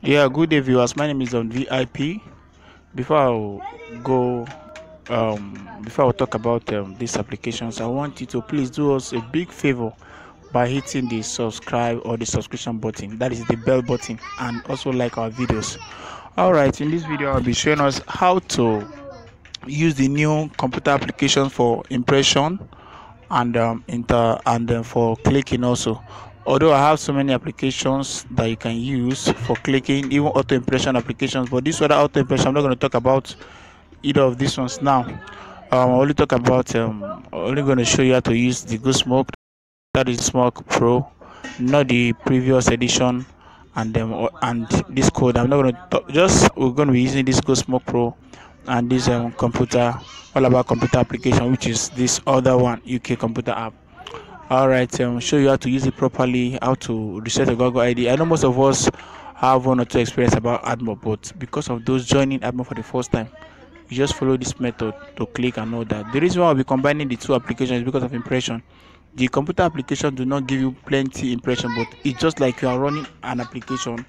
Yeah, good day, viewers. My name is on VIP. Before I go, before I talk about these applications, I want you to please do us a big favor by hitting the subscribe or the subscription button. That is the bell button, and also like our videos. All right, in this video, I'll be showing us how to use the new computer application for impression and for clicking also. Although I have so many applications that you can use for clicking, even auto impression applications, but this other auto impression, I'm not going to talk about either of these ones now. Only going to show you how to use the GoSmoke. That is Smoke Pro, not the previous edition, and this code. I'm not going to talk, just we're going to be using this GoSmoke Pro and this computer, all about computer application, which is this other one, UK computer app. All right, show you how to use it properly, how to reset a Google ID. I know most of us have one or two experience about AdMob, but because of those joining AdMob for the first time, you just follow this method to click and all that. The reason why I'll be combining the two applications is because of impression. The computer application do not give you plenty impression, but it's just like you are running an application,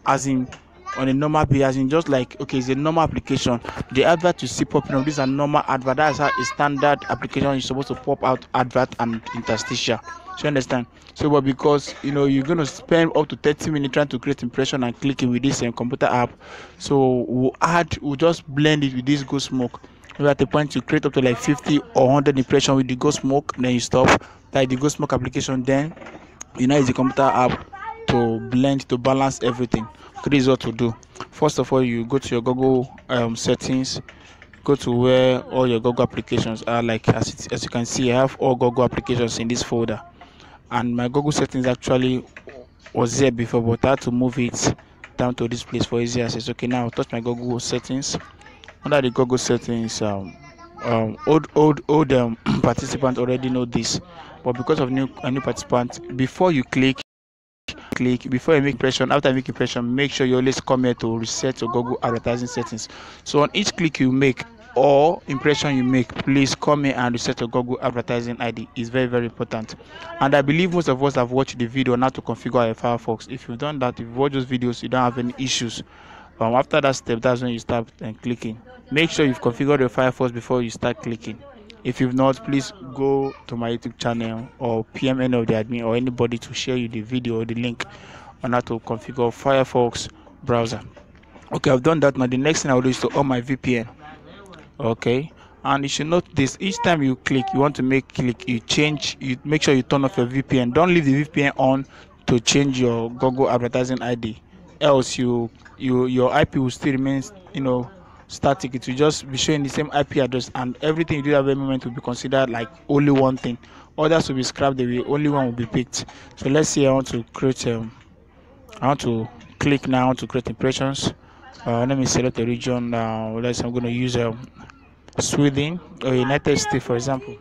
as in on a normal page, as in just like, okay, it's a normal application. The advert you see popping up, this is a normal advert. That's how a standard application is supposed to pop out advert and interstitial. So you understand? So, but because you're going to spend up to 30 minutes trying to create impression and clicking with this computer app, so we'll just blend it with this GoSmoke. Maybe at the point you create up to like 50 or 100 impression with the GoSmoke, then you stop. Like the GoSmoke application, then use the computer app to blend, to balance everything. So this is what to do. First of all, you go to your Google settings, go to where all your Google applications are. Like as you can see, I have all Google applications in this folder, and my Google settings actually was there before, but I had to move it down to this place for easy access. Okay, now I'll touch my Google settings. Under the Google settings, old participants already know this, but because of a new participant, before you click, before you make impression, after you make impression, make sure you always come here to reset your Google advertising settings. So on each click you make or impression you make, please come here and reset your Google advertising ID. It's very, very important. And I believe most of us have watched the video on how to configure your Firefox. If you've done that, if you've watched those videos, you don't have any issues. After that step, that's when you start clicking. Make sure you've configured your Firefox before you start clicking. If you've not, please go to my YouTube channel or PM any of the admin or anybody to share you the video or the link on how to configure Firefox browser. Okay, I've done that. Now the next thing I will do is to on my VPN. Okay, and you should note this: each time you click, you want to make you make sure you turn off your VPN. Don't leave the VPN on to change your Google advertising ID, else your IP will still remain static. It will just be showing the same IP address, and everything you do at every moment will be considered like only one thing. Others will be scrapped away, only one will be picked. So let's say I want to create I want to click now to create impressions. Let me select a region now. I'm going to use Sweden or United States, for example.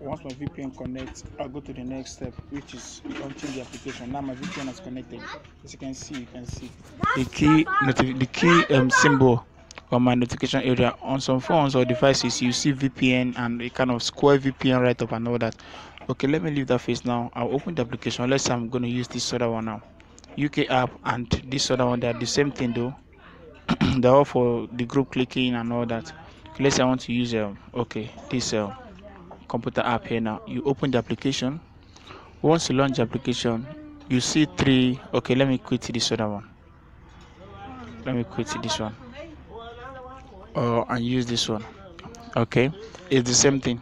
Once my VPN connects, I'll go to the next step, which is launching the application. Now my VPN is connected. As you can see the key symbol on my notification area. On some phones or devices, you see VPN and a kind of square VPN right up and all that. Okay, let me leave that face now. I'll open the application. Let's say I'm going to use this other one now. UK app and this other one, they're the same thing though. They're all for the group clicking and all that. Okay, let's say I want to use this computer app here. Now you open the application. Once you launch the application, you see three. Okay, let me quit this other one. Let me quit this one and use this one. Okay, it's the same thing.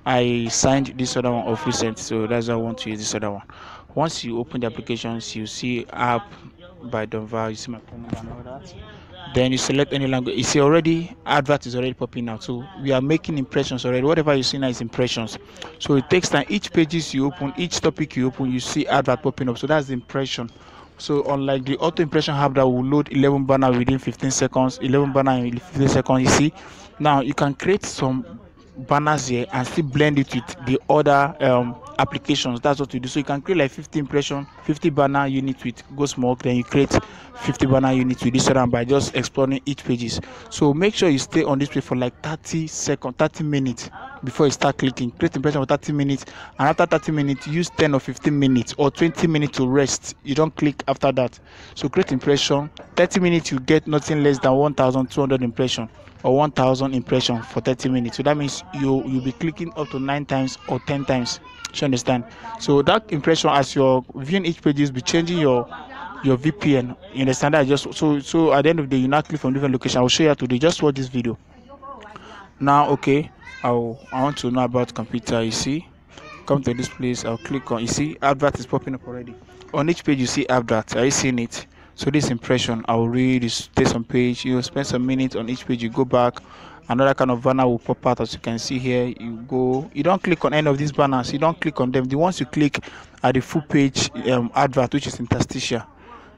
I signed this other one of recent, so that's why I want to use this other one. Once you open the applications, you see app by Donval, you see my phone number and all that. Then you select any language. You see already advert is already popping out, so we are making impressions already. Whatever you see now is impressions. So it takes time. Each pages you open, each topic you open, you see advert popping up. So that's the impression. So unlike the auto impression app that will load 11 banner within 15 seconds, 11 banner in 15 seconds, you see now you can create some banners here and still blend it with the other applications. That's what you do. So you can create like 50 impression, 50 banner units with GoSmoke, then you create 50 banner units with this one by just exploring each pages. So make sure you stay on this page for like 30 minutes before you start clicking. Create impression for 30 minutes, and after 30 minutes use 10 or 15 minutes or 20 minutes to rest. You don't click after that. So create impression 30 minutes, you get nothing less than 1,200 impression or 1,000 impression for 30 minutes. So that means you'll be clicking up to 9 times or 10 times. You understand? So that impression, as you're viewing each page, you'll be changing your VPN. You understand that? Just so at the end of the day, you now click from different location. I'll show you how to do. Just watch this video. Now, okay, I want to know about computer. You see, come to this place. I'll click on. You see, advert is popping up already. On each page, you see advert. Are you seeing it? So this impression, I'll read. You stay some page. You spend some minutes on each page. You go back. Another kind of banner will pop out, as you can see here. You go. You don't click on any of these banners. You don't click on them. The ones you click are the full page advert, which is interstitial.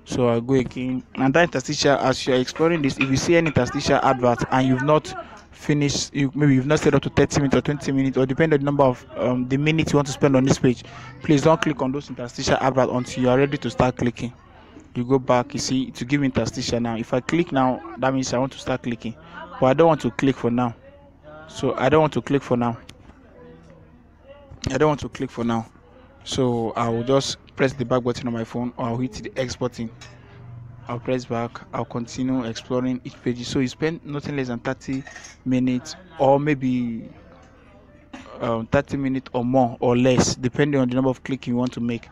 So I'll go again, and that interstitial, as you're exploring this, if you see any interstitial advert and you've not finished, maybe you've not set up to 30 minutes or 20 minutes, or depending on the number of the minutes you want to spend on this page, please don't click on those interstitial adverts until you are ready to start clicking. You go back, you see, to give interstitial. Now if I click now, that means I want to start clicking, but I don't want to click for now. So I don't want to click for now. So I will just press the back button on my phone, or I'll hit the X button. I'll press back. I'll continue exploring each page. So you spend nothing less than 30 minutes, or maybe 30 minutes or more or less, depending on the number of clicking you want to make.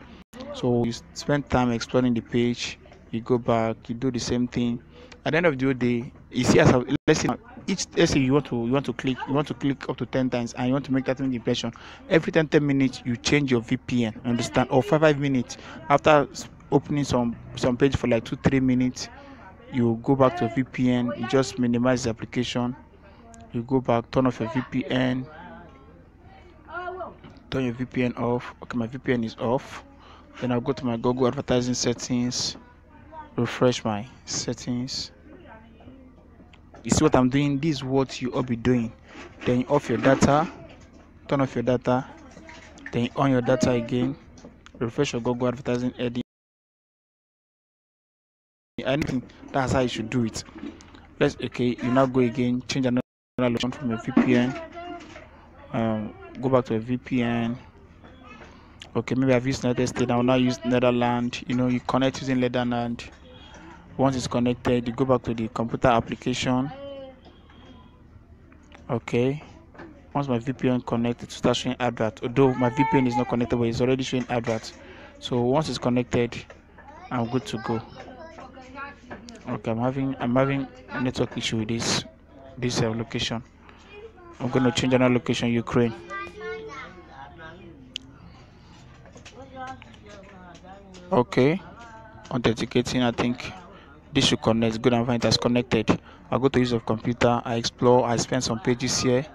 So you spend time exploring the page. You go back. You do the same thing. At the end of the day, you see, let's say you want to click up to 10 times, and you want to make that impression. Every 10 minutes you change your VPN, understand? Or 5 minutes after opening some page for like 2-3 minutes, you go back to VPN. You just minimize the application. You go back, turn off your VPN. Turn your VPN off. Okay, my VPN is off. Then I'll go to my Google advertising settings. Refresh my settings. You see what I'm doing? This is what you all be doing. Then you off your data, turn off your data, then you on your data again, refresh your Google advertising edit. Anything, that's how you should do it. You now go again, change another location from your VPN. Go back to a VPN. Okay, maybe I've used United States, I will now use Netherlands. You connect using Netherlands. Once it's connected, you go back to the computer application. Okay, once my VPN connected, to start showing advert. Although my VPN is not connected, but it's already showing advert. So once it's connected, I'm good to go. Okay, I'm having a network issue with this location. I'm going to change another location, Ukraine. Okay, authenticating. I think this should connect. Good and fine, it has connected. I'll go to use of computer. I explore. I spend some pages here.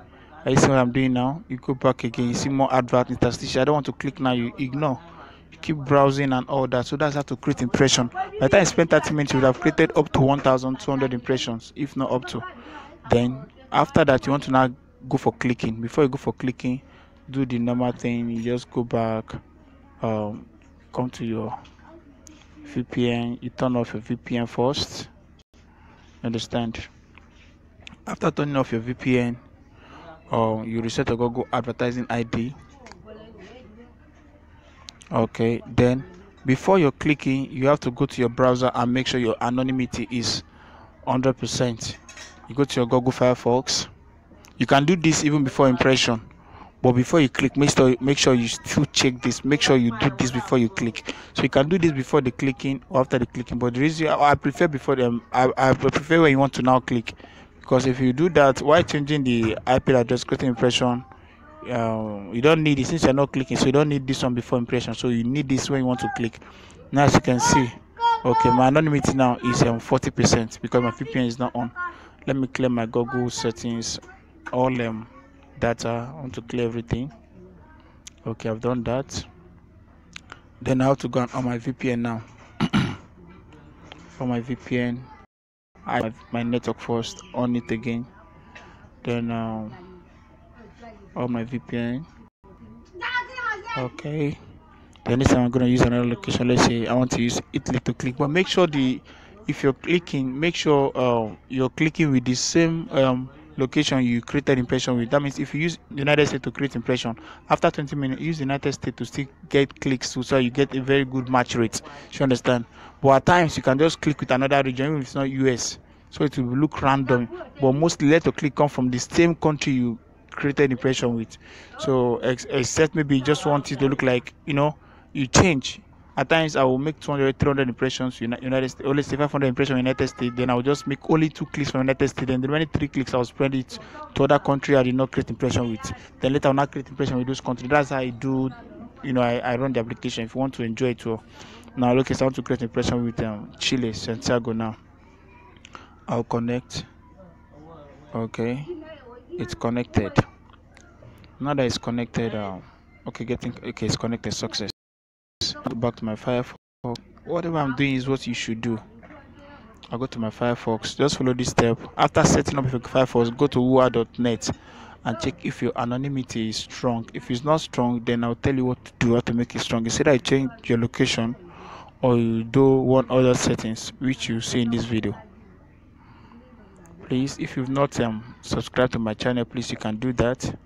You see what I'm doing now? You go back again. You see more advert, interstitial. I don't want to click now. You ignore. You keep browsing and all that. So that's how to create impression. By the time you spend 30 minutes, you would have created up to 1,200 impressions, if not up to. Then after that, you want to now go for clicking. Before you go for clicking, do the normal thing. You just go back. Come to your VPN. You turn off your VPN first. Understand? After turning off your VPN, you reset your Google advertising ID. Okay, then before you're clicking, you have to go to your browser and make sure your anonymity is 100%. You go to your Google Firefox. You can do this even before impression, but before you click, make sure you still check this. Make sure you do this before you click. So you can do this before the clicking or after the clicking, but the reason I prefer before them, I prefer when you want to now click, because if you do that while changing the IP address, creating impression, you don't need it since you're not clicking. So you don't need this one before impression. So you need this when you want to click. Now as you can see, okay, my anonymity now is 40% because my VPN is not on. Let me clear my Google settings, all data. I want to clear everything. Okay, I've done that. Then I have to go on my VPN now. For my VPN, I have my network first, on it again. Then or my VPN. Okay. Then this time I'm gonna use another location. Let's say I want to use Italy to click, but make sure if you're clicking, make sure you're clicking with the same location you created impression with. That means if you use United States to create impression, after 20 minutes use United States to still get clicks too, so you get a very good match rate. You understand? But at times you can just click with another region even if it's not US, so it will look random. But mostly let the click come from the same country you created impression with. So except maybe you just want it to look like, you change. At times I will make 200 300 impressions United States, or let's say 500 impressions United States, then I will just make only 2 clicks from United States, then the remaining 3 clicks I will spread it to other country I did not create impression with. Then later I will not create impression with those countries. That's how I do. I run the application. If you want to enjoy it too. Now look, I want to create impression with Chile, Santiago. Now I'll connect. Okay, it's connected. Now that it's connected, it's connected, success. Back to my Firefox. Whatever I'm doing is what you should do. I'll go to my Firefox. Just follow this step. After setting up your Firefox, go to wua.net and check if your anonymity is strong. If it's not strong, then I'll tell you what to do, how to make it strong. You said I change your location, or you do one other settings which you see in this video. Please, if you've not subscribed to my channel, please you can do that.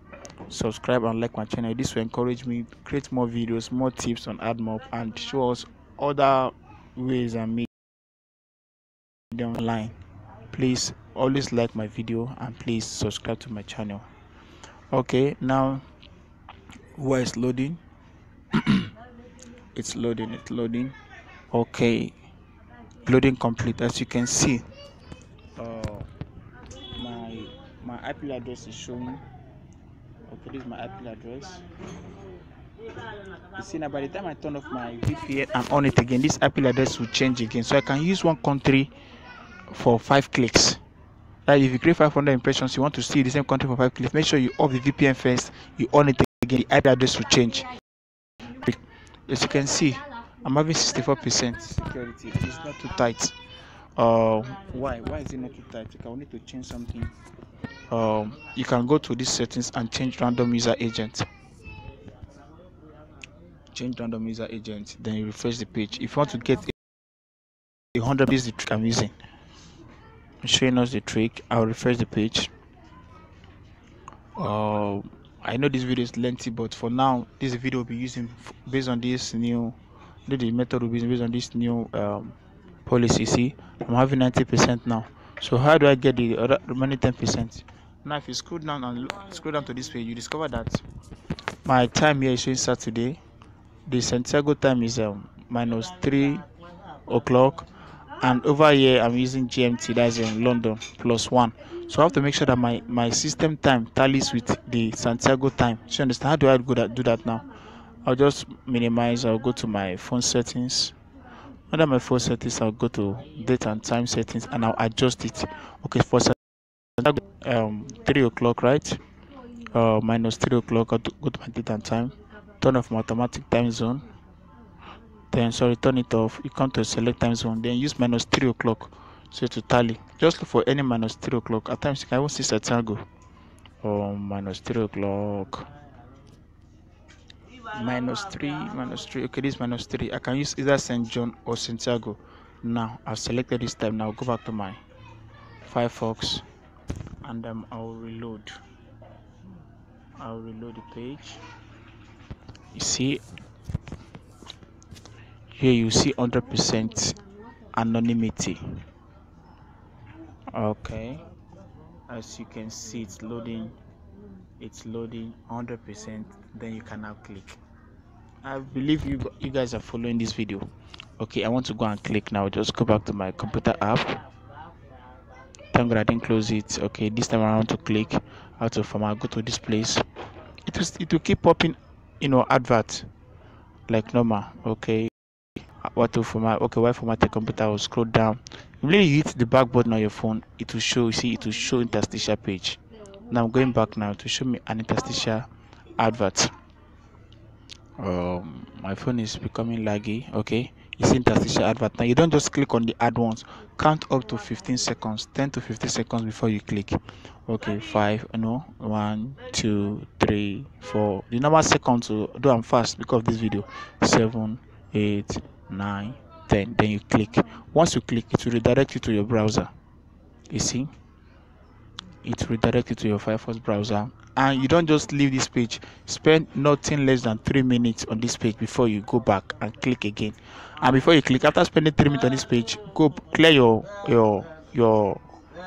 Subscribe and like my channel. This will encourage me to create more videos, more tips on AdMob, and show us other ways and media online. Please always like my video and please subscribe to my channel. Okay, now where it's loading. It's loading. Okay, loading complete. As you can see, my IP address is showing. Okay, this is my IP address. You see, now by the time I turn off my VPN and on it again, this IP address will change again. So I can use one country for 5 clicks. Right? If you create 500 impressions, you want to see the same country for 5 clicks, make sure you off the VPN first, you on it again, the IP address will change. As you can see, I'm having 64% security. It's not too tight. Why is it not too tight? I will need to change something. You can go to these settings and change random user agent. Then you refresh the page. If you want to get 100, this is the trick I'm using. I'm showing us the trick. I'll refresh the page. I know this video is lengthy, but for now this video will be using based on this new the method will be based on this new policy. See, I'm having 90% now. So how do I get the other remaining 10%? Now if you scroll down to this page, you discover that my time here is showing Saturday. The Santiago time is minus 3 o'clock, and over here I'm using GMT, that's in London, +1. So I have to make sure that my system time tallies with the Santiago time. So you understand? How do I do that now? I'll just minimize. I'll go to my phone settings. Under my phone settings, I'll go to date and time settings and I'll adjust it. Okay, for Santiago 3 o'clock, right? Minus 3 o'clock, I'll go to my date and time, turn off my automatic time zone, then turn it off. You come to select time zone, then use minus 3 o'clock so to tally. Just look for any minus 3 o'clock. At times you can even see Santiago. Minus 3 o'clock, minus 3. Okay, this minus 3. I can use either St. John or Santiago. Now I've selected this time. Now go back to my Firefox and I'll reload the page. You see here, you see 100% anonymity. Okay, as you can see, it's loading 100%. Then you can now click. I believe you guys are following this video. Okay, I want to go and click now. Just go back to my computer app. Thank God I didn't close it. Okay, this time I want to click out of format. Go to this place. It will keep popping, advert like normal. Okay, what to format? Okay, why format the computer? I will scroll down. When you hit the back button on your phone, it will show. You see, it will show interstitial page. Now I'm going back now to show me an interstitial advert. My phone is becoming laggy. Okay, you see interstitial advert. Now you don't just click on the ad once. Count up to 15 seconds, 10 to 15 seconds before you click. Okay, 5, no, 1, 2, 3, 4. The number seconds to do them fast because of this video. 7, 8, 9, 10. Then you click. Once you click, it will redirect you to your browser. You see, it will redirect you to your Firefox browser. And you don't just leave this page. Spend nothing less than 3 minutes on this page before you go back and click again. And before you click, after spending 3 minutes on this page, go clear your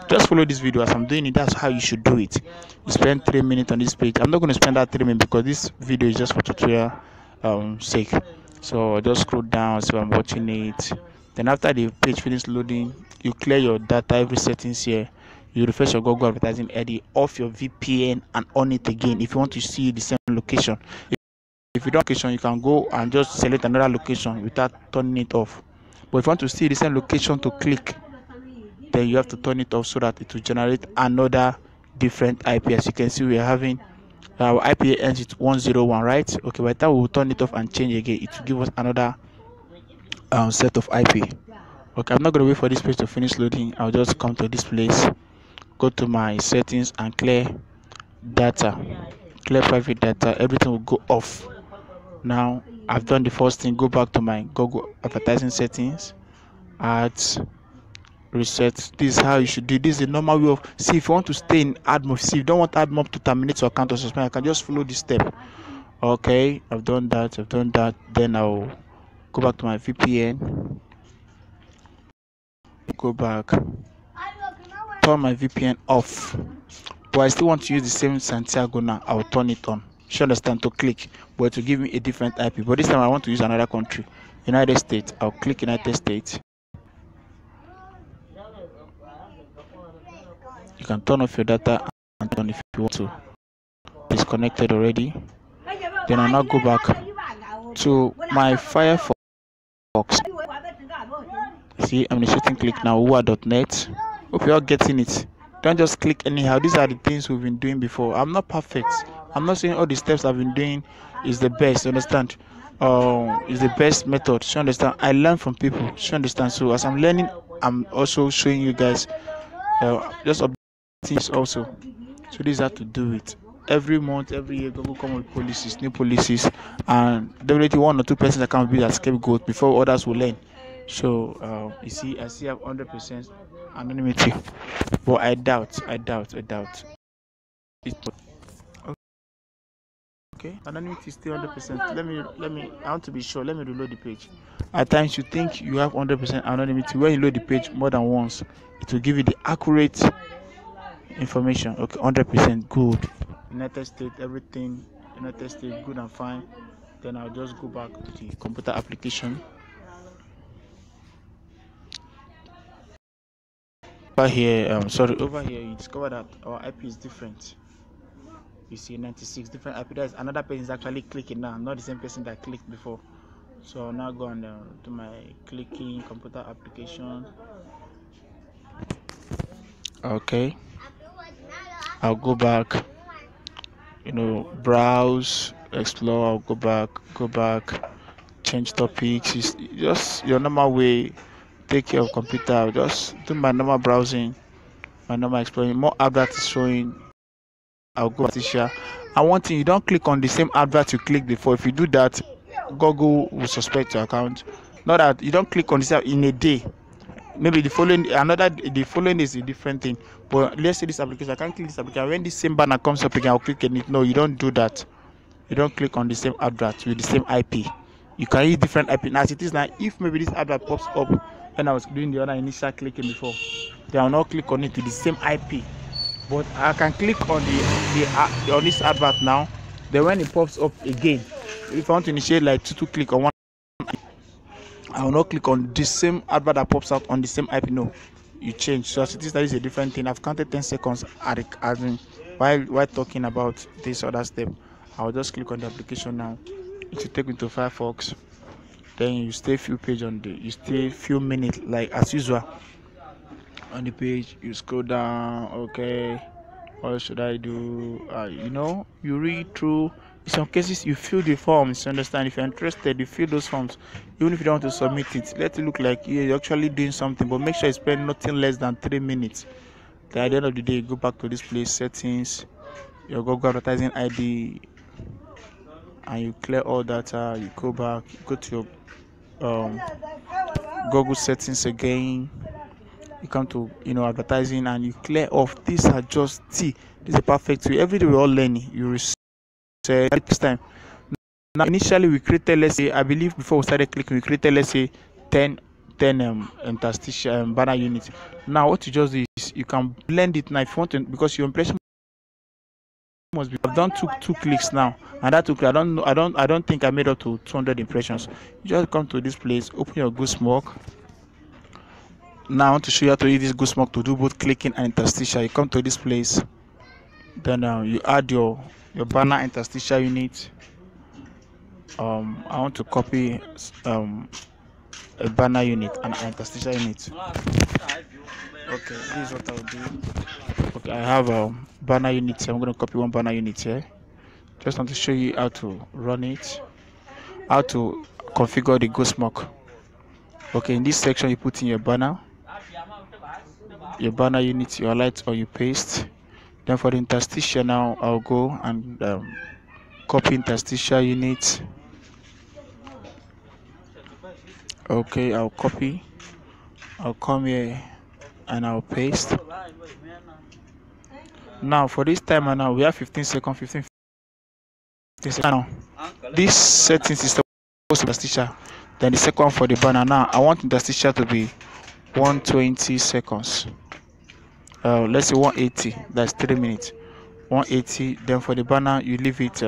just follow this video as I'm doing it. That's how you should do it. You spend 3 minutes on this page. I'm not going to spend that 3 minutes because this video is just for tutorial sake. So just scroll down so I'm watching it. Then after the page finishes loading, you clear your data, every settings here. You refresh your Google Advertising ID, off your VPN and on it again if you want to see the same location. If you don't location, you can go and just select another location without turning it off. But if you want to see the same location to click, then you have to turn it off so that it will generate another different IP. As you can see, we are having our IP ends with 101, right? Okay, by the time we will turn it off and change again, it will give us another set of IP. Okay, I'm not going to wait for this page to finish loading. I'll just come to this place, go to my settings and clear data, clear private data. Everything will go off. Now I've done the first thing. Go back to my Google Advertising settings, ads, reset. This is how you should do. This is the normal way of. See, if you want to stay in AdMob, see, if you don't want AdMob to terminate your account or suspend, I can just follow this step. Okay, I've done that. Then I'll go back to my VPN, go back, turn my VPN off, but I still want to use the same Santiago. Now I'll turn it on. You understand, to click, but to give me a different IP. But this time I want to use another country, United States. I'll click United States. You can turn off your data and turn if you want to. It's connected already. Then I'll now go back to my Firefox. See, I'm in the setting, click now, wua.net. Hope you're getting it. Don't just click anyhow. These are the things we've been doing before. I'm not perfect. I'm not saying all the steps I've been doing is the best. You understand? Is the best method. You understand? I learn from people. You understand? So as I'm learning, I'm also showing you guys just updating things also. So this is how to do it. Every month, every year, Google come with policies, new policies, and definitely 1 or 2 persons that can be that scapegoat before others will learn. So you see, I still have 100% anonymity, but I doubt. Okay, anonymity is still 100%. Let me. I want to be sure. Let me reload the page. At times, you think you have 100% anonymity. When you load the page more than once, it will give you the accurate information. Okay, 100% good. United States, everything. United States, good and fine. Then I'll just go back to the computer application. Over here, you discover that our IP is different. You see 96 different IP. There's another person is actually clicking now, not the same person that clicked before. So I'll now go on to my clicking computer application. Okay, I'll go back, browse, explore. I'll go back, change topics. It's just your normal way. Take care of computer. I'll just do my normal browsing, my normal exploring. More advert is showing. I'll go to share. And one thing, you don't click on the same advert you clicked before. If you do that, Google will suspect your account. Not that you don't click on this in a day. Maybe the following is a different thing. But let's say this application, I can't click this application. When this same banner comes up again, I'll click on it. No, you don't do that. You don't click on the same advert with the same IP. You can use different IP. Now, as it is now, if maybe this advert pops up when I was doing the other initial clicking before, then I'll not click on it with the same IP. But I can click on on this advert now. Then when it pops up again, if I want to initiate like to click on one, I will not click on the same advert that pops up on the same IP. No, you change. So as it is, that is a different thing. I've counted 10 seconds while talking about this other step. I'll just click on the application now. It will take me to Firefox. Then you stay few minutes, like as usual. On the page, you scroll down. Okay, what should I do? You read through, in some cases you fill the forms, you understand. If you're interested, you fill those forms. Even if you don't want to submit it, let it look like you're actually doing something, but make sure you spend nothing less than 3 minutes. Then at the end of the day, you go back to this place, settings, your Google advertising ID, and you clear all data. You go back, you go to your Google settings again. You come to advertising, and you clear off. These are just this is a perfect way. Every day we're all learning. You reset next time. Now initially we created, let's say, I believe before we started clicking, we created, let's say, 10 interstitial banner units. Now what you just do is you can blend it now if you want to, because your impression must be. I've done two clicks now, and that took, I don't think I made up to 200 impressions. You just come to this place, open your Goosmoke. Now I want to show you how to use this Goosmoke to do both clicking and interstitial. You come to this place, then you add your banner interstitial unit. I want to copy a banner unit and an interstitial unit. Okay, this is what I'll do. Okay, I have a banner unit here. I'm going to copy one banner unit here. Just want to show you how to run it, how to configure the Goosmoke. Okay, in this section you put in your banner unit, your light, or you paste. Then for the interstitial, now I'll go and copy interstitial unit. Okay, I'll copy, I'll come here and I'll paste. Now for this timer, now we have 15 seconds. Now this settings is supposed to be interstitial. Then the second one for the banner, now I want interstitial to be 120 seconds. Let's say 180, that's 3 minutes. 180. Then for the banner you leave it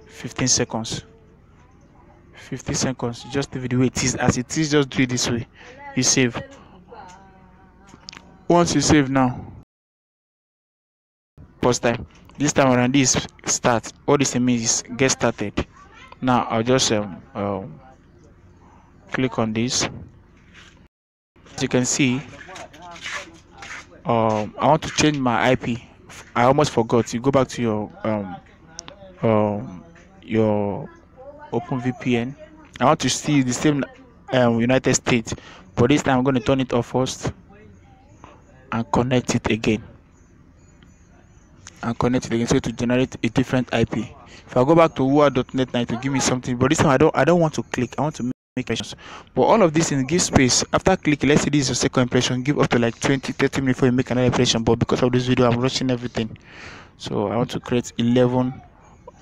15 seconds. 50 seconds. Just leave it the way it is, as it is. Just do it this way. You save. Once you save, now first time, this time around, this start, all this means is get started. Now I'll just click on this. As you can see, I want to change my IP. I almost forgot. You go back to your OpenVPN. I want to see the same United States, but this time I'm going to turn it off first and connect it again. So to generate a different IP. If I go back to wua.net now, to give me something, but this time I don't want to click. I want to make impressions. But all of this in give space. After clicking, let's say this is your second impression, give up to like 20-30 minutes before you make another impression. But because of this video, I'm rushing everything, so I want to create 11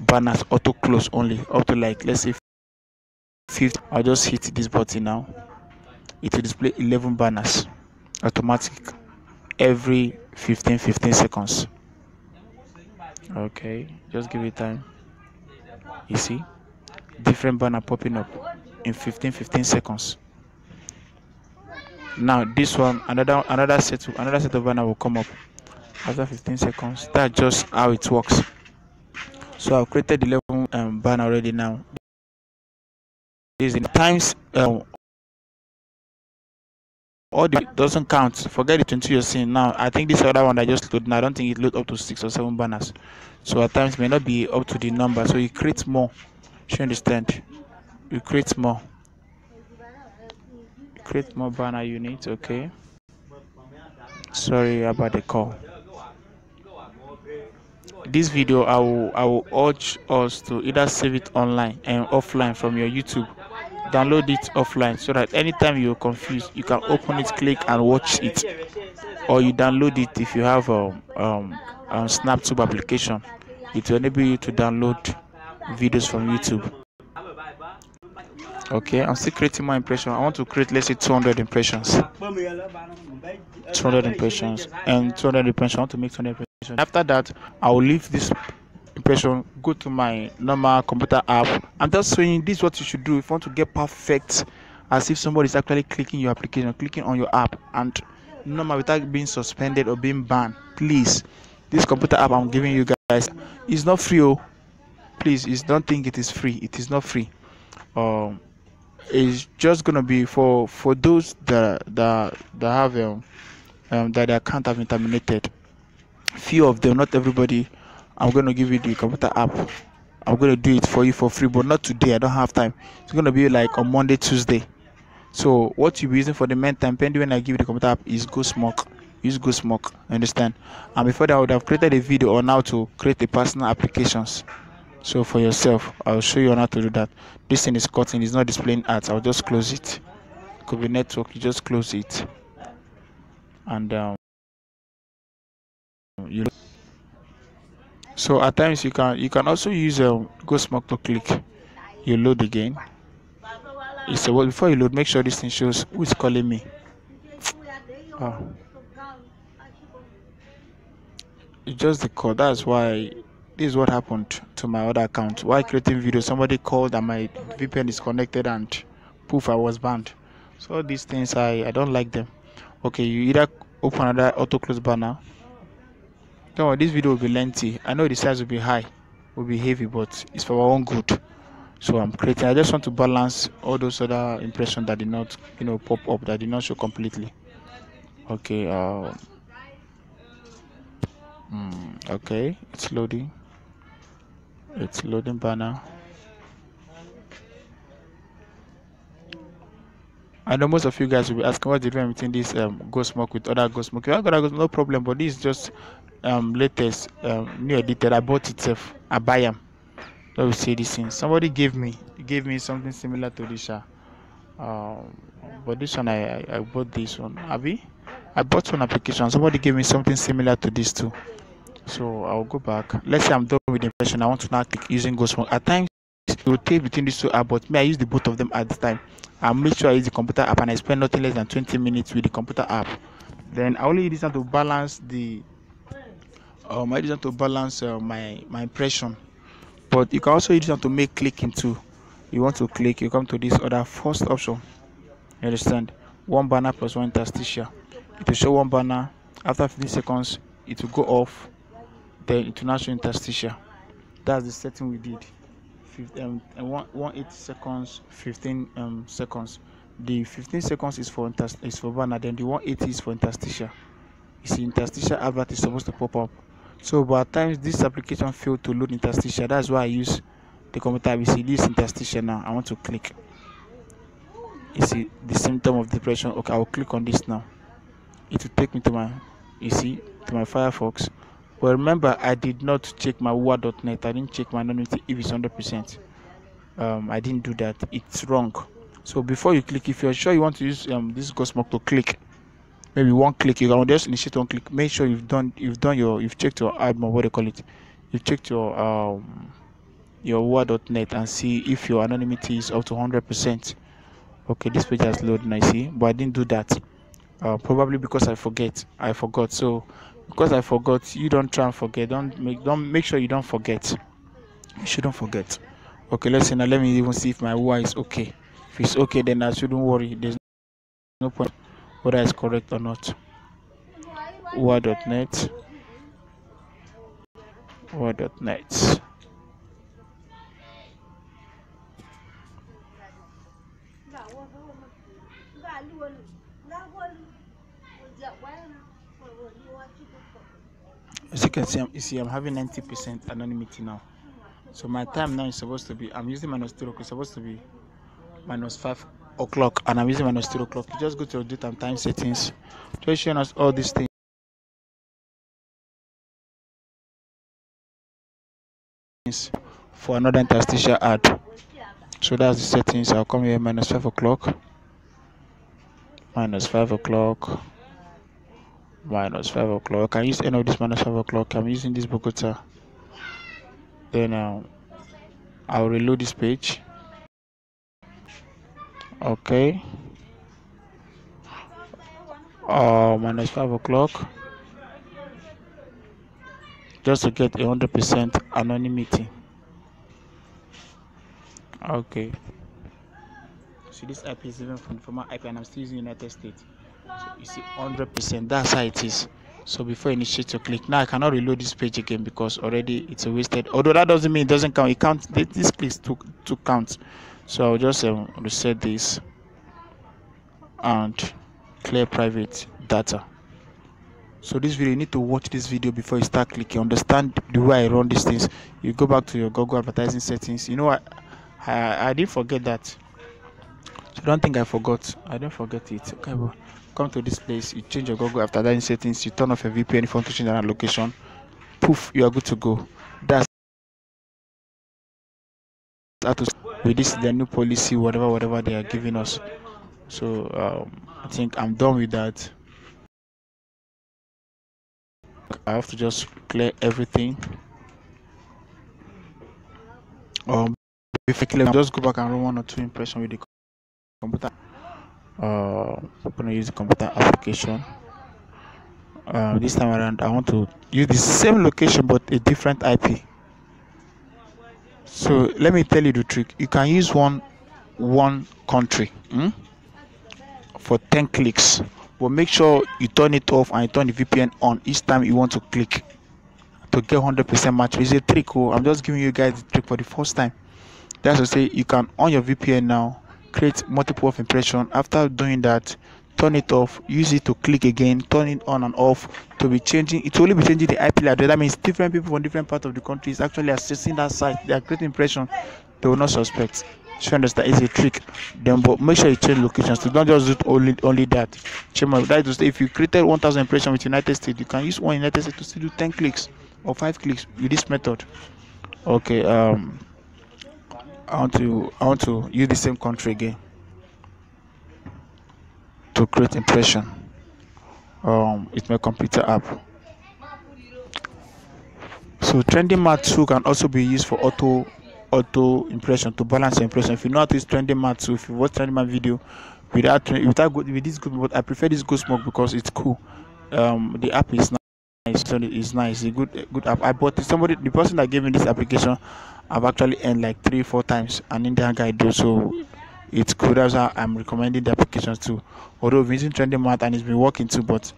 banners auto close only, up to like, let's say, 50. I'll just hit this button now. It will display 11 banners automatic every 15 seconds. Okay, just give it time. You see different banner popping up in 15 seconds. Now this one, another set of banner will come up after 15 seconds. That's just how it works. So I've created 11 banner already. Now this is in times all the doesn't count. Forget the 22 you're seeing now. I think this other one I just loaded now, I don't think it load up to 6 or 7 banners, so at times may not be up to the number, so you create more. You understand? You create more banner units. Okay, sorry about the call. This video I will urge us to either save it online and offline from your YouTube. Download it offline, so that anytime you're confused, you can open it, click and watch it. Or you download it if you have a SnapTube application. It will enable you to download videos from YouTube. Okay, I'm still creating my impression. I want to create, let's say, 200 impressions. 200 impressions and 200 impressions. I want to make 200 impressions. After that, I will leave this impression, go to my normal computer app. I'm just saying this is what you should do if you want to get perfect, as if somebody is actually clicking your application, clicking on your app, and normal without being suspended or being banned. Please, this computer app I'm giving you guys is not free. Oh, please, don't think it is free. It is not free. It's just gonna be for those that have that their account have been terminated. Few of them, not everybody. I'm going to give you the computer app I'm going to do it for you for free, but not today. I don't have time. It's going to be like on Monday, Tuesday. So what you'll be using for the meantime, pending when I give you the computer app, is GoSmoke. Use GoSmoke. Understand? And before that, I would have created a video on how to create a personal applications. So for yourself, I'll show you on how to do that. This thing is cutting. It's not displaying ads. I'll just close it. Could be network. You just close it, and you. So at times you can also use GoSmoke to click. You load again. It's well, before you load, make sure this thing shows who is calling me. Oh, it's just the call. That's why this is what happened to my other account. While creating video, somebody called and my VPN is connected, and poof, I was banned. So all these things, I don't like them. Okay, you either open another auto close banner. Don't worry, this video will be lengthy. I know the size will be high, will be heavy, but it's for our own good. So I'm creating. I just want to balance all those other impressions that did not, pop up, that did not show completely. Okay. Okay, it's loading. It's loading banner. I know most of you guys will be asking what's the difference between this GoSmoke with other GoSmoke. You got no problem, but this is just latest new edited. I bought itself. I buy them. Let me say this thing. Somebody gave me something similar to this. But this one I bought this one. I bought one application. Somebody gave me something similar to this too. So I'll go back. Let's say I'm done with the impression. I want to now click using GoSmoke. At times it will take between these two apps, but me, I use the both of them at the time. I'll make sure I use the computer app and I spend nothing less than 20 minutes with the computer app. Then I only use this one to balance the I use this one to balance my impression. But you can also use this one to make clicking too. You want to click, you come to this other first option. You understand? One banner plus one interstitial. It will show one banner. After 15 seconds, it will go off. Then it will now show interstitial. That's the setting we did. 180 seconds, 15 seconds. The 15 seconds is for banner. Then the 180 is for interstitial. You see, interstitial advert is supposed to pop up. So, but at times this application failed to load interstitial. That's why I use the computer. You see, this interstitial now. I want to click. You see the symptom of depression. Okay, I will click on this now. It will take me to my, to my Firefox. But remember, I did not check my wua.net. I didn't check my anonymity if it's 100%. I didn't do that. It's wrong. So before you click, if you're sure you want to use this GoSmoke to click, maybe one click, you can just initiate one click. Make sure you've checked your admin, what do you call it? You've checked your wua.net and see if your anonymity is up to 100%. Okay, this page has loaded, I see, but I didn't do that. Probably because I forgot. So because I forgot, you don't try and forget. Don't make sure you don't forget. You shouldn't forget. Okay, let's see now. Let me even see if my wua is okay. If it's okay, then I shouldn't worry. There's no point whether it's correct or not. wua.net. wua.net. As you can see, I'm having 90% anonymity now. So my time now is supposed to be, I'm using -2 it's supposed to be -5 o'clock, and I'm using -2 o'clock. You just go to your date and time settings, just showing us all these things for another interstitial ad. So that's the settings. I'll come here -5 o'clock, -5 o'clock, -5 o'clock. I can use any of this -5 o'clock. I'm using this Bogota. Then I'll reload this page. Okay. -5 o'clock. Just to get 100% anonymity. Okay. So this IP is even from the former IP, and I'm still using United States. So you see 100%. That's how it is. So before you initiate your click, now I cannot reload this page again because already it's a wasted. Although that doesn't mean it doesn't count. It counts. This clicks to count. So I'll just reset this and clear private data. So this video, you need to watch this video before you start clicking, understand the way I run these things. You go back to your Google advertising settings. You know what, I didn't forget that, so don't think I forgot. I don't forget it. Okay, but come to this place, you change your Google advertising settings, you turn off your VPN if you want to change another location. Poof, you are good to go. That's how to, with this the new policy, whatever they are giving us. So I think I'm done with that. I have to just clear everything. Basically, just go back and run 1 or 2 impressions with the computer. I'm going to use the computer application. This time around, I want to use the same location but a different IP. So let me tell you the trick. You can use one country for 10 clicks, but make sure you turn it off and you turn the VPN on each time you want to click to get 100% match. It's a trick. I'm just giving you guys the trick for the first time. That's to say, you can on your VPN now, create multiple of impression. After doing that, turn it off, use it to click again, turn it on and off to be changing. It will only be changing the IP address. That means different people from different parts of the country is actually accessing that site. They are creating impression they will not suspect. So you understand, it's a trick. Then, but make sure you change locations. So don't just do only that. That is to say, if you created 1,000 impression with United States, you can use one United States to still do 10 clicks or 5 clicks with this method. Okay. I want to use the same country again to create impression. It's my computer app. So Trending Mat 2 can also be used for auto impression, to balance your impression. If you know how to use Trending Mat 2, if you watch Trending Mat video with this good, but I prefer this Go Smoke because it's cool. The app is nice. So it's nice. It's a good app. I bought it. The person that gave me this application, I've actually earned like 3-4 times an Indian guy do. So it's cool. That's how I'm recommending the applications too. Although we've been using Trending Mat and it's been working too, but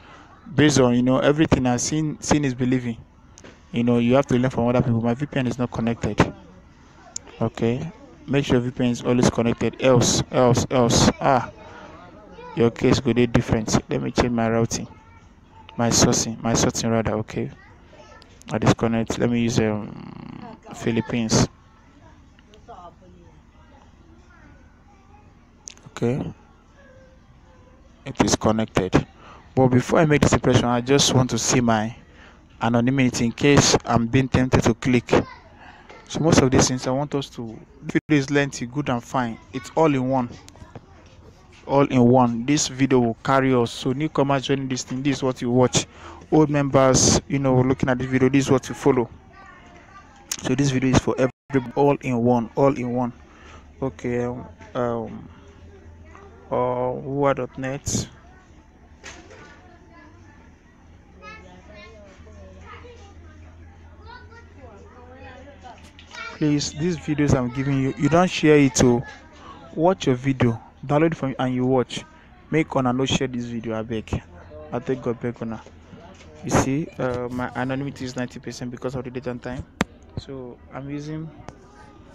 based on everything I've seen is believing. You have to learn from other people. My VPN is not connected. Okay, make sure VPN is always connected. Else your case could be different. Let me change my routing, my sourcing rather. Okay, I disconnect. Let me use Philippines. Okay, it is connected. But before I make this impression, I just want to see my anonymity in case I'm being tempted to click. So most of these things I want us to, video is lengthy, good and fine. It's all in one. This video will carry us. So newcomers joining this thing, this is what you watch. Old members, looking at the video, this is what you follow. So this video is for everybody, all in one. Okay, wua.net. Please, these videos I'm giving you don't share it. To watch your video, download it from and you watch. Make una no share this video. I take God beg una. You see, my anonymity is 90% because of the date and time. So I'm using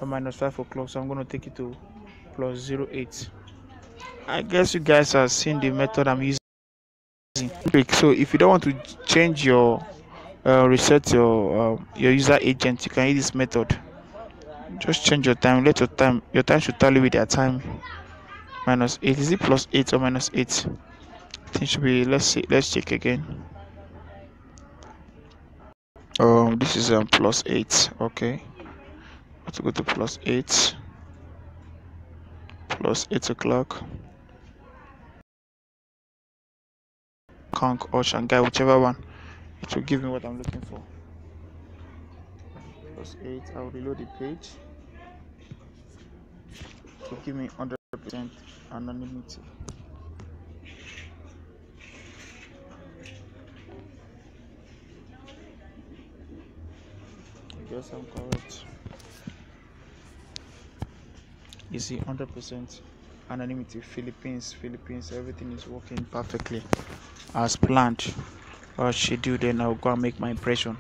a -5 o'clock, so I'm going to take it to +08. I guess you guys have seen the method I'm using. So if you don't want to change your reset your user agent, you can use this method. Just change your time. Let your time should tally with their time. -8. Is it +8 or -8? I think it should be. Let's check again. This is +8. Okay, let's go to +8. +8 o'clock. Conk or Shanghai, whichever one. It will give me what I'm looking for. +8. I'll reload the page. It will give me 100% anonymity. I guess I'm correct. You see, 100% anonymity. Philippines. Everything is working perfectly as planned or scheduled. Then I'll go and make my impression.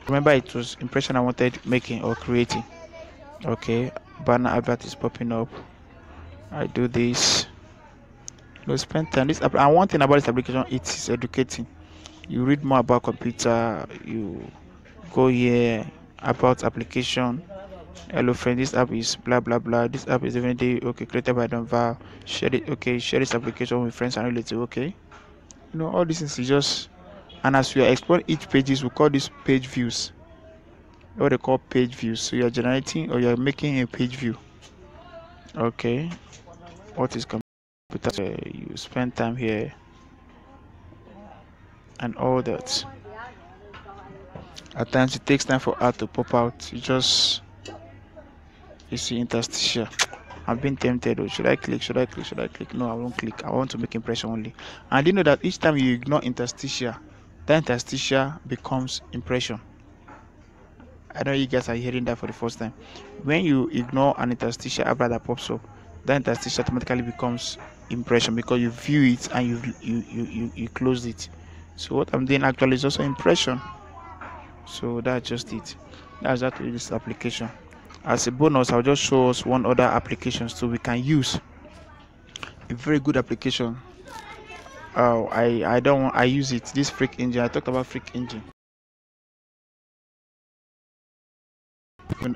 Remember, it was impression I wanted making or creating. Okay, banner advert is popping up. I do this. Spend time. And one thing about this application, it is educating. You read more about computer, you go here about application. Hello friend, this app is blah blah blah. This app is definitely okay, created by Donval. Share it, okay, share this application with friends and relatives, okay. All these things is just, and as we are exploring each pages, we call this page views. What they call page views. So you're generating or you're making a page view. Okay. What is computer? You spend time here and all that. At times it takes time for art to pop out. You see interstitial. I've been tempted. Oh, should I click? Should I click? Should I click? No, I won't click. I want to make impression only. And you know that each time you ignore interstitial, that interstitial becomes impression. I know you guys are hearing that for the first time. When you ignore an interstitial after that pops up, that interstitial automatically becomes impression because you view it and you closed it. So what I'm doing actually is also impression. So that's just it. That's actually this application. As a bonus, I'll just show us one other application so we can use a very good application. I use it. This Freak Engine. I talked about Freak Engine.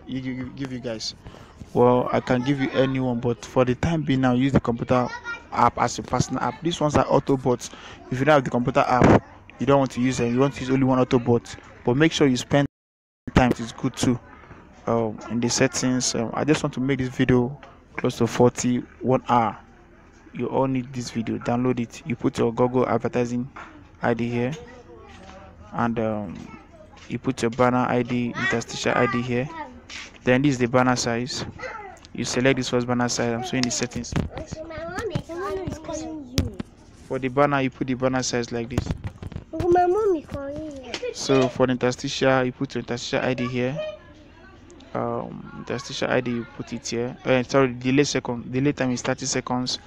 Give you guys. Well, I can give you anyone, but for the time being, now use the computer app as a personal app. These ones are Autobots. If you don't have the computer app, you don't want to use them. You want to use only one Autobot, but make sure you spend time. It's good too. In the settings, I just want to make this video close to 41 hour. You all need this video. Download it. You put your Google advertising ID here, and you put your banner ID, interstitial ID here. Then this is the banner size. You select this first banner size. I'm showing the settings. For the banner, you put the banner size like this. So for the interstitial, you put your interstitial ID here. Interstitial ID, you put it here. Sorry, delay time is 30 seconds,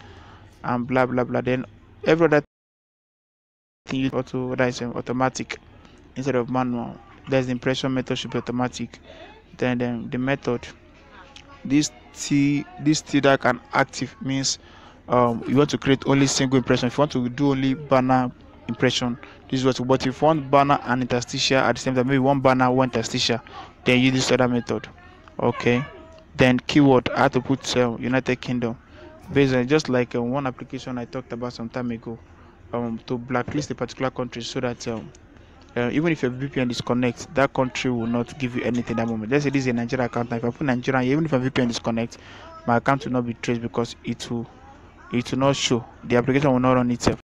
and blah blah blah. Then every other thing you auto, that is automatic instead of manual. There's the impression method should be automatic. Then the method, this T that can active means you want to create only single impression. If you want to do only banner impression, this is what. But if you want banner and interstitial at the same time, maybe one banner, one interstitial, then use this other method. Okay. Then keyword, I have to put United Kingdom, based on just like one application I talked about some time ago, to blacklist a particular country so that even if your VPN disconnects, that country will not give you anything at the moment. Let's say this is a Nigeria account. Now, if I put Nigeria, even if my VPN disconnects, my account will not be traced because it will not show. The application will not run itself.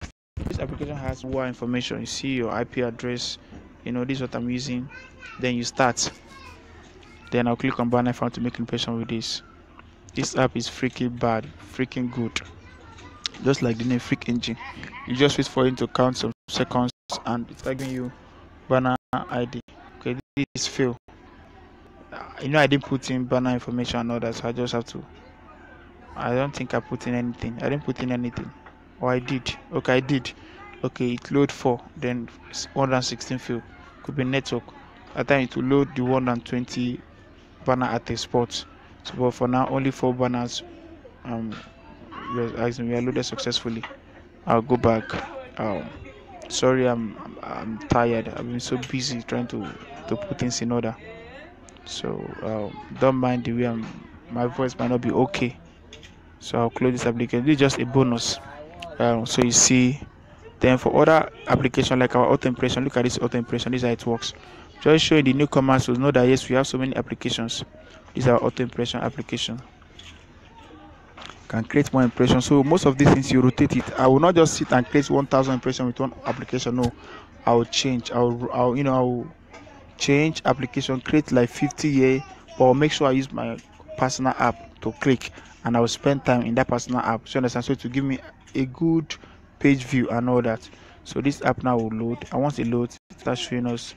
This application has more information. You see your IP address. This is what I'm using. Then you start. Then I'll click on banner if I want to make impression with this. This app is freaking bad, freaking good. Just like the name Freak Engine. You just wait for it to count some seconds and it's giving you banner ID. Okay, this is fail. I didn't put in banner information and all that, so I just have to. I don't think I put in anything. I didn't put in anything. Or I did. Okay, I did. Okay, it load 4, then 116 fail. Could be network. At time it will load the 120 banner at a spot. So, but for now, only 4 banners we are loaded successfully. I'll go back. Sorry, I'm tired. I've been so busy trying to put things in order. So don't mind the way my voice might not be okay. So I'll close this application. This is just a bonus. So you see, then for other application like our auto impression, look at this auto impression. This is how it works. Just showing the newcomers to know that yes, we have so many applications. This is our auto impression application. Can create more impressions. So most of these things you rotate it. I will not just sit and create 1,000 impressions with one application. No, I'll change. I'll change application, create like 50 here, or make sure I use my personal app to click, and I will spend time in that personal app. So you understand? So to give me a good page view and all that. So this app now will load, and once it loads, it starts showing us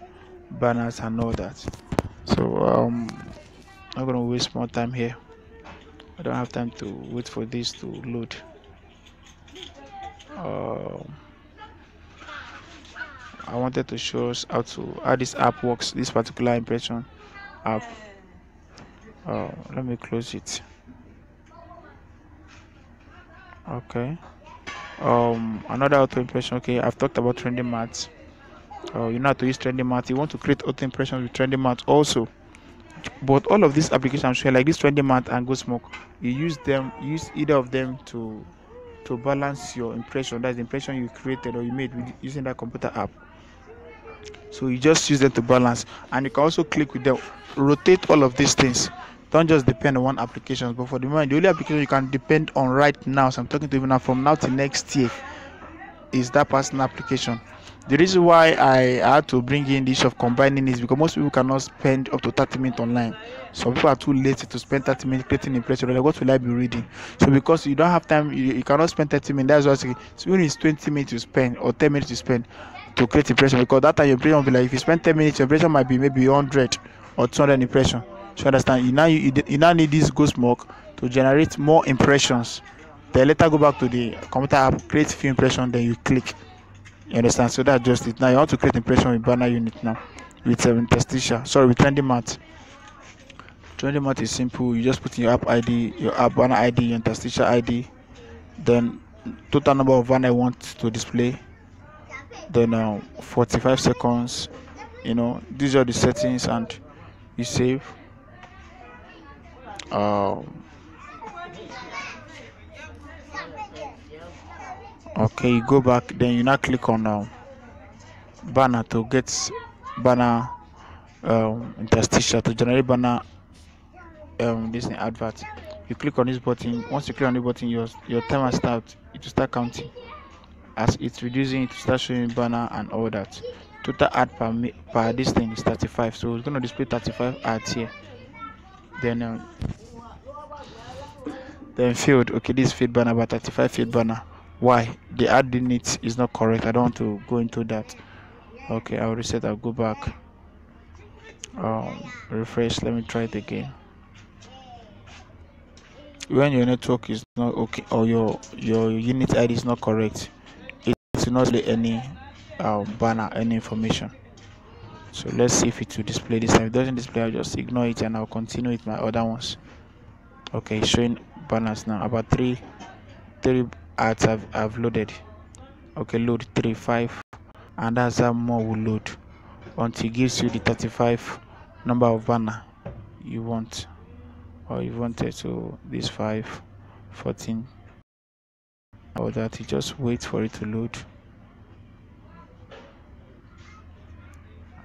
banners and all that. So I'm not gonna waste more time here. I don't have time to wait for this to load. I wanted to show us how this app works, this particular impression app. Let me close it. Okay. Another auto impression. Okay, I've talked about trending maths. You know how to use Trendy Mat. You want to create auto impressions with Trendy Mat also. But all of these applications I'm showing, like this Trendy Mat and Go Smoke, you use either of them to balance your impression. That's the impression you created or you made using that computer app. So you just use them to balance, and you can also click with them, rotate all of these things. Don't just depend on one application. But for the moment, the only application you can depend on right now, so I'm talking to you now, from now to next year, is that personal application. The reason why I had to bring in this of combining is because most people cannot spend up to 30 minutes online. Some people are too lazy to spend 30 minutes creating impression. Like, what will I be reading? So because you don't have time, you cannot spend 30 minutes. That's why so when it's 20 minutes to spend or 10 minutes to spend to create impression, because that time your impression will be like, if you spend 10 minutes, your impression might be maybe 100 or 200 impression. So understand, you now need this Go Smoke to generate more impressions. Then later go back to the computer app, create few impressions, then you click. You understand? So that's just it. Now you want to create impression with banner unit now with interstitial. Sorry, with Trendy Mat. Trendy Mat is simple. You just put in your app ID, your app banner ID, your interstitial ID, then total number of banner I want to display. Then 45 seconds. You know, these are the settings, and you save. Okay, you go back, then you now click on banner to get banner interstitial to generate banner this in advert. You click on this button. Once you click on the button, your timer starts. It will start counting. As it's reducing, it will start showing banner and all that. Total ad per this thing is 35, so it's going to display 35 ads here. Then field. Okay, this field banner, but 35 field banner. Why? The ad unit is not correct. I don't want to go into that. Okay, I'll reset. I'll go back. Refresh. Let me try it again. When your network is not okay or your unit ID is not correct, it will not display any banner, any information. So let's see if it will display this time. If it doesn't display, I'll just ignore it and I'll continue with my other ones. Okay, it's showing banners now. About three ads I've loaded. Okay, load 3, 5, and that's how more will load until it gives you the 35 number of banner you want, or you wanted. So this 5, 14, or that. You just wait for it to load.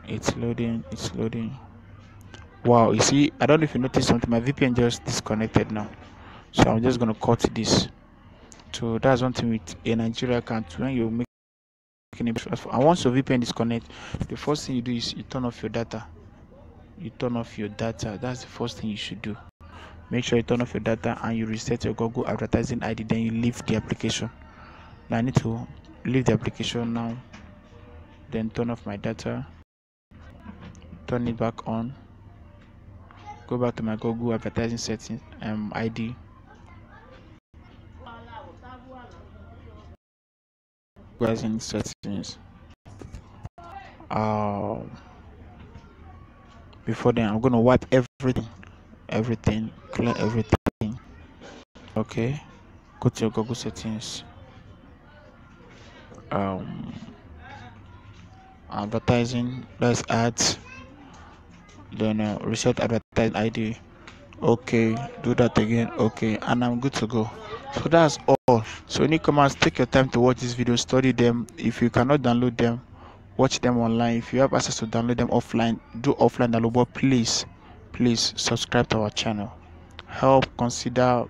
It's loading. Wow, you see, I don't know if you noticed something. My VPN just disconnected now, so I'm just gonna cut this. So that's one thing with a Nigeria account. When you make and once your VPN disconnect, the first thing you do is you turn off your data. That's the first thing you should do. Make sure you turn off your data and you reset your Google advertising ID. Then you leave the application. Now I need to leave the application now. Then turn off my data. Turn it back on. Go back to my Google advertising settings ID. Advertising settings. Before then, I'm gonna wipe everything, clear everything. Okay, go to your Google settings. Advertising, let's ads. Then reset advertising ID. Okay, do that again. Okay, and I'm good to go. So that's all. So any commands, take your time to watch this video, study them. If you cannot download them, watch them online. If you have access to download them offline, do offline download. But please subscribe to our channel. Consider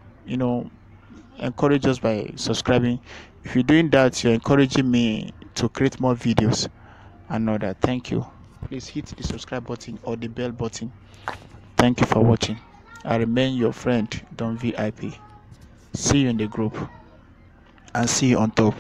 encourage us by subscribing. If you're doing that, you're encouraging me to create more videos and all that. Thank you. Please hit the subscribe button or the bell button. Thank you for watching. I remain your friend, Don VIP. See you in the group and see you on top.